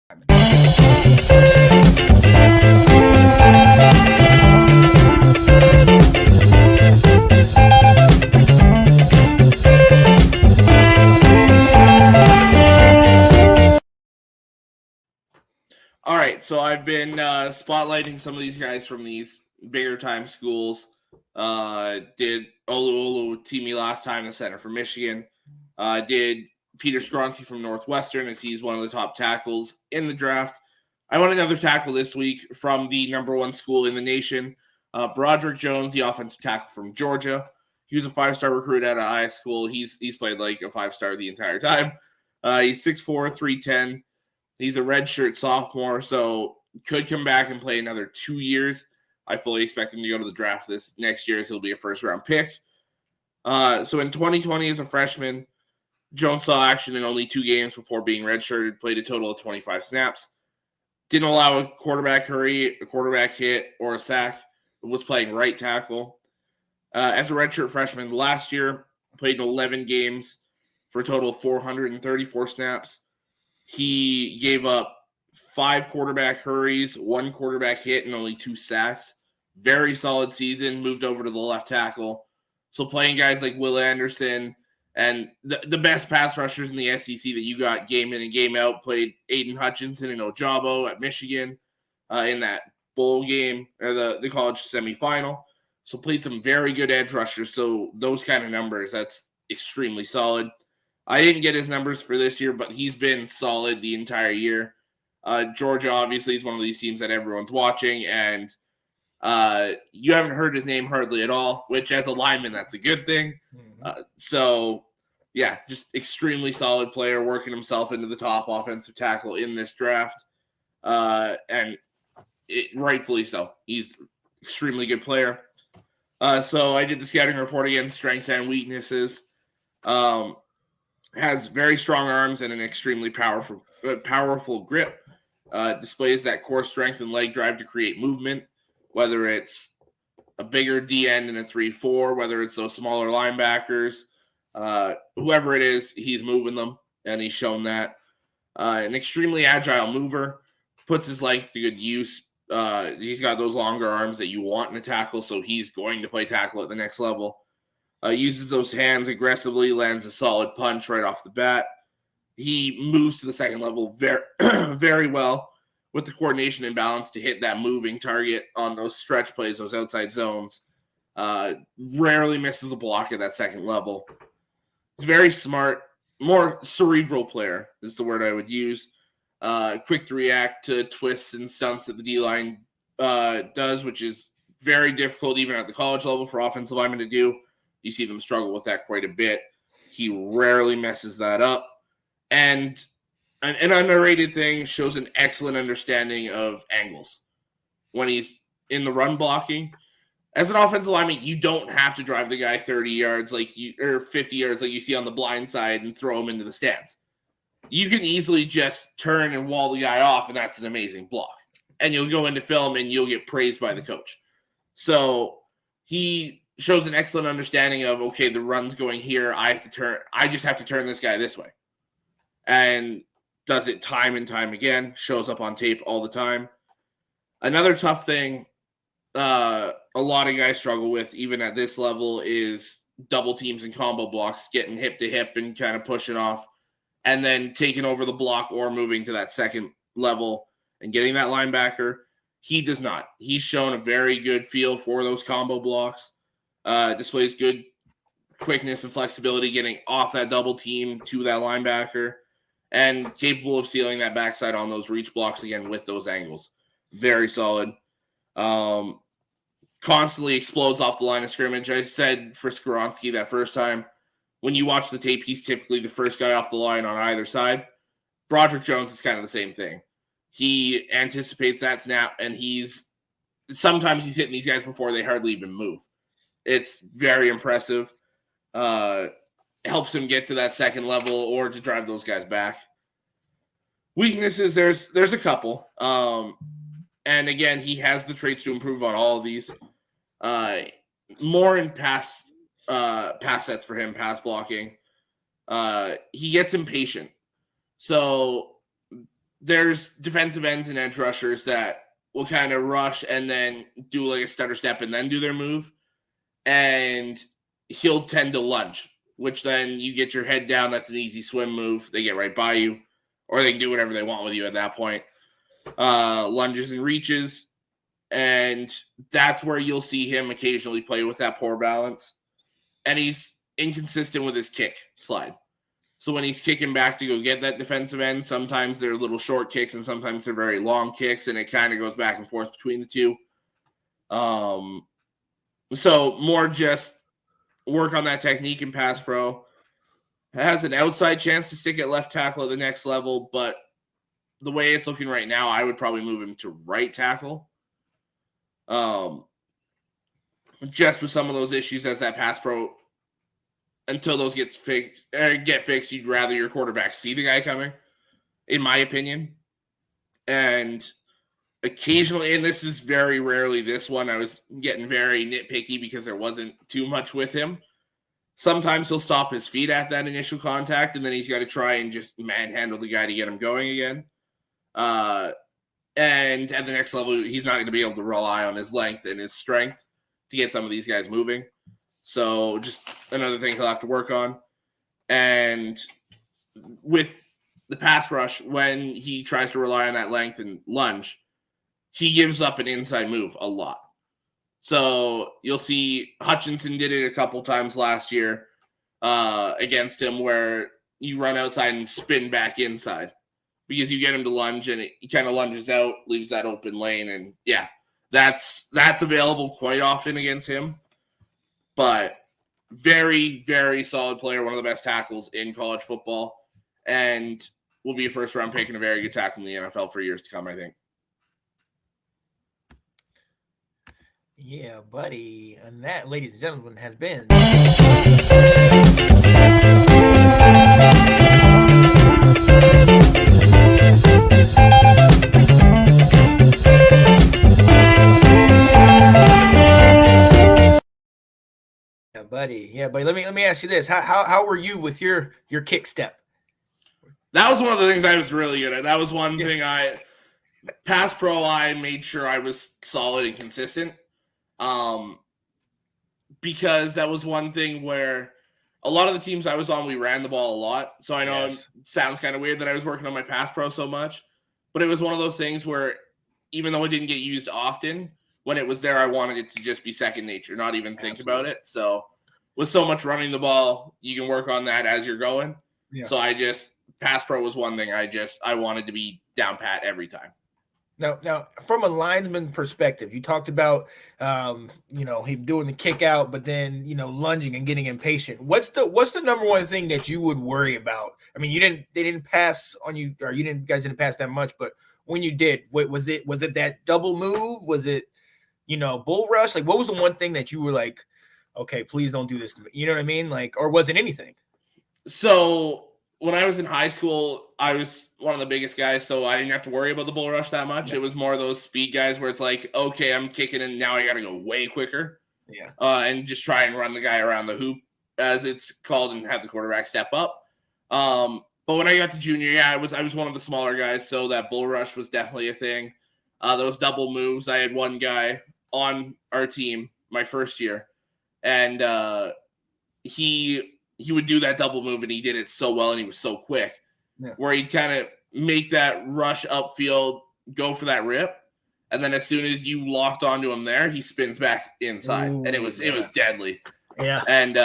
All right, so I've been spotlighting some of these guys from these bigger time schools. Did Olu Timi last time, the center from Michigan. Did Peter Skronsky from Northwestern, as he's one of the top tackles in the draft. I want another tackle this week from the number one school in the nation, Broderick Jones, the offensive tackle from Georgia. He was a five-star recruit out of high school. He's played like a five-star the entire time. He's 6'4", 310. He's a redshirt sophomore, so could come back and play another 2 years. I fully expect him to go to the draft this next year, so he'll be a first-round pick. So in 2020 as a freshman, Jones saw action in only 2 games before being redshirted, played a total of 25 snaps. Didn't allow a quarterback hurry, a quarterback hit, or a sack. Was playing right tackle. As a redshirt freshman last year, played in 11 games for a total of 434 snaps. He gave up 5 quarterback hurries, 1 quarterback hit, and only 2 sacks. Very solid season, moved over to the left tackle. So playing guys like Will Anderson and the best pass rushers in the SEC that you got game in and game out, played Aiden Hutchinson and Ojabo at Michigan in that bowl game, or the college semifinal. So played some very good edge rushers. So those kind of numbers, that's extremely solid. I didn't get his numbers for this year, but he's been solid the entire year. Georgia, obviously, is one of these teams that everyone's watching, and you haven't heard his name hardly at all, which as a lineman, that's a good thing. So, yeah, just extremely solid player, working himself into the top offensive tackle in this draft, and rightfully so. He's an extremely good player. So I did the scouting report again, strengths and weaknesses. Has very strong arms and an extremely powerful grip. Displays that core strength and leg drive to create movement, whether it's a bigger D end in a 3-4, whether it's those smaller linebackers, whoever it is, he's moving them, and he's shown that. An extremely agile mover, puts his length to good use. He's got those longer arms that you want in a tackle, so he's going to play tackle at the next level. Uses those hands aggressively, lands a solid punch right off the bat. He moves to the second level very, very well with the coordination and balance to hit that moving target on those stretch plays, those outside zones. Rarely misses a block at that second level. He's very smart, more cerebral player is the word I would use. Quick to react to twists and stunts that the D-line does, which is very difficult even at the college level for offensive linemen to do. You see them struggle with that quite a bit. He rarely messes that up. And an underrated thing, shows an excellent understanding of angles. When he's in the run blocking, as an offensive lineman, you don't have to drive the guy 30 yards or 50 yards like you see on the blind side and throw him into the stands. You can easily just turn and wall the guy off, and that's an amazing block. And you'll go into film and you'll get praised by the coach. So he shows an excellent understanding of, okay, the run's going here. I just have to turn this guy this way. And does it time and time again. Shows up on tape all the time. Another tough thing a lot of guys struggle with, even at this level, is double teams and combo blocks, getting hip to hip and kind of pushing off, and then taking over the block or moving to that second level and getting that linebacker. He does not. He's shown a very good feel for those combo blocks. Displays good quickness and flexibility getting off that double team to that linebacker, and capable of sealing that backside on those reach blocks again with those angles. Very solid. Constantly explodes off the line of scrimmage. I said for Skronsky that first time, when you watch the tape, he's typically the first guy off the line on either side. Broderick Jones is kind of the same thing. He anticipates that snap, and sometimes he's hitting these guys before they hardly even move. It's very impressive. Helps him get to that second level or to drive those guys back. Weaknesses, there's a couple. And again, he has the traits to improve on all of these. More in pass sets for him, pass blocking. He gets impatient. So there's defensive ends and edge rushers that will kind of rush and then do like a stutter step and then do their move. And he'll tend to lunge, which then you get your head down. That's an easy swim move. They get right by you, or they can do whatever they want with you at that point. Lunges and reaches. And that's where you'll see him occasionally play with that poor balance. And he's inconsistent with his kick slide. So when he's kicking back to go get that defensive end, sometimes they're little short kicks and sometimes they're very long kicks, and it kind of goes back and forth between the two. So more just work on that technique in pass pro. Has an outside chance to stick at left tackle at the next level, but the way it's looking right now, I would probably move him to right tackle. Just with some of those issues as that pass pro, until those get fixed, you'd rather your quarterback see the guy coming, in my opinion. And occasionally, and this is very rarely this one, I was getting very nitpicky because there wasn't too much with him. Sometimes he'll stop his feet at that initial contact, and then he's got to try and just manhandle the guy to get him going again. And at the next level, he's not going to be able to rely on his length and his strength to get some of these guys moving. So just another thing he'll have to work on. And with the pass rush, when he tries to rely on that length and lunge, he gives up an inside move a lot. So you'll see Hutchinson did it a couple times last year against him, where you run outside and spin back inside because you get him to lunge and he kind of lunges out, leaves that open lane. And yeah, that's available quite often against him. But very, very solid player, one of the best tackles in college football, and will be a first-round pick and a very good tackle in the NFL for years to come, I think. Yeah, buddy. And that, ladies and gentlemen, has been... Yeah, buddy. Let me ask you this: how were you with your kick step? That was one of the things I was really good at. That was one thing pass pro. I made sure I was solid and consistent, because that was one thing where a lot of the teams I was on, we ran the ball a lot. So I know it sounds kind of weird that I was working on my pass pro so much, but it was one of those things where even though it didn't get used often, when it was there, I wanted it to just be second nature, not even think about it. So with so much running the ball, you can work on that as you're going. Yeah. So pass pro was one thing I wanted to be down pat every time. Now, from a lineman perspective, you talked about, him doing the kick out, but then, lunging and getting impatient. What's the number one thing that you would worry about? I mean, they didn't pass on you, or you guys didn't pass that much, but when you did, was it that double move? Was it, bull rush? Like, what was the one thing that you were like, okay, please don't do this to me? You know what I mean? Like, or was it anything? So when I was in high school, I was one of the biggest guys, so I didn't have to worry about the bull rush that much. Yeah. It was more those speed guys where it's like, okay, I'm kicking and now I got to go way quicker. Yeah. And just try and run the guy around the hoop, as it's called, and have the quarterback step up. But when I got to junior, I was one of the smaller guys, so that bull rush was definitely a thing. Those double moves, I had one guy on our team my first year, and he would do that double move, and he did it so well, and he was so quick, where he'd kind of make that rush upfield, go for that rip, and then as soon as you locked onto him there, he spins back inside. Ooh, and it was deadly. Yeah. And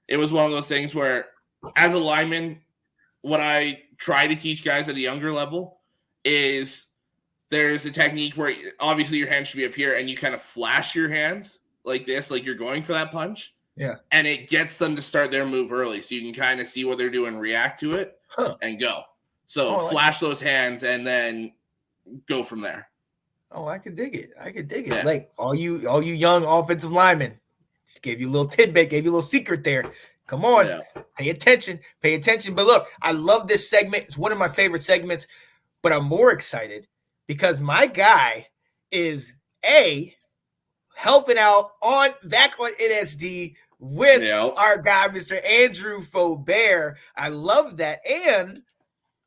it was one of those things where, as a lineman, what I try to teach guys at a younger level is there's a technique where obviously your hands should be up here, and you kind of flash your hands like this, like you're going for that punch. Yeah. And it gets them to start their move early, so you can kind of see what they're doing, react to it, and go. So flash those hands and then go from there. Oh, I could dig it. Yeah. Like all you young offensive linemen, just gave you a little tidbit, gave you a little secret there. Come on, pay attention. But look, I love this segment. It's one of my favorite segments, but I'm more excited because my guy is helping out back on NSD with our guy, Mr. Andrew Faubert. I love that. And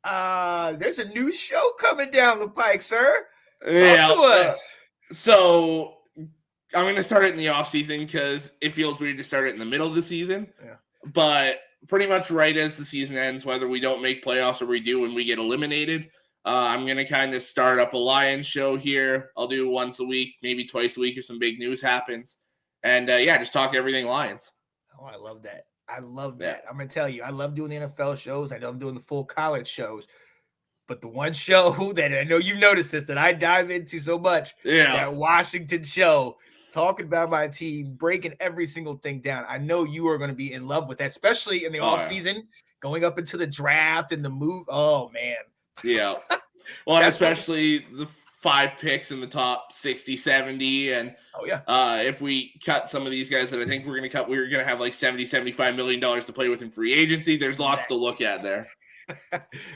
There's a new show coming down the pike, sir. Yeah. Talk to us. So I'm going to start it in the off season because it feels weird to start it in the middle of the season. Yeah. But pretty much right as the season ends, whether we don't make playoffs or we do and we get eliminated, I'm going to kind of start up a Lions show here. I'll do once a week, maybe twice a week if some big news happens. And just talk everything Lions. Oh, I love that. I love that. I'm going to tell you, I love doing the NFL shows. I know I'm doing the full college shows. But the one show that I know you've noticed this, that I dive into so much, that Washington show, talking about my team, breaking every single thing down. I know you are going to be in love with that, especially in the offseason, going up into the draft and the move. Oh, man. Yeah. Well, and especially the 5 picks in the top 60, 70. And if we cut some of these guys that I think we're going to cut, we're going to have like $70, $75 million to play with in free agency. There's lots to look at there.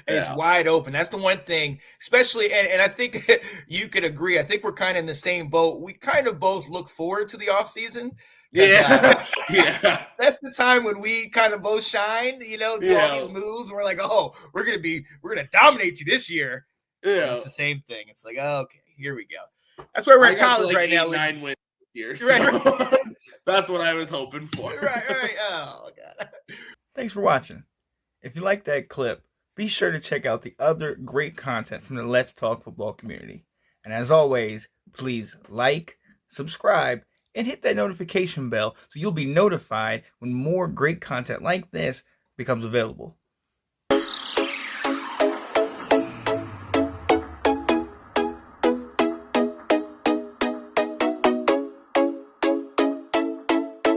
It's wide open. That's the one thing, especially, and I think you could agree. I think we're kind of in the same boat. We kind of both look forward to the off season. Yeah. That's the time when we kind of both shine, do all these moves. We're like, oh, we're going to dominate you this year. Yeah. And it's the same thing. It's like, okay, here we go. That's why we're in college right now. 9 wins here. So right. That's what I was hoping for. Right. Oh, God. Thanks for watching. If you like that clip, be sure to check out the other great content from the Let's Talk Football community. And as always, please like, subscribe, and hit that notification bell so you'll be notified when more great content like this becomes available.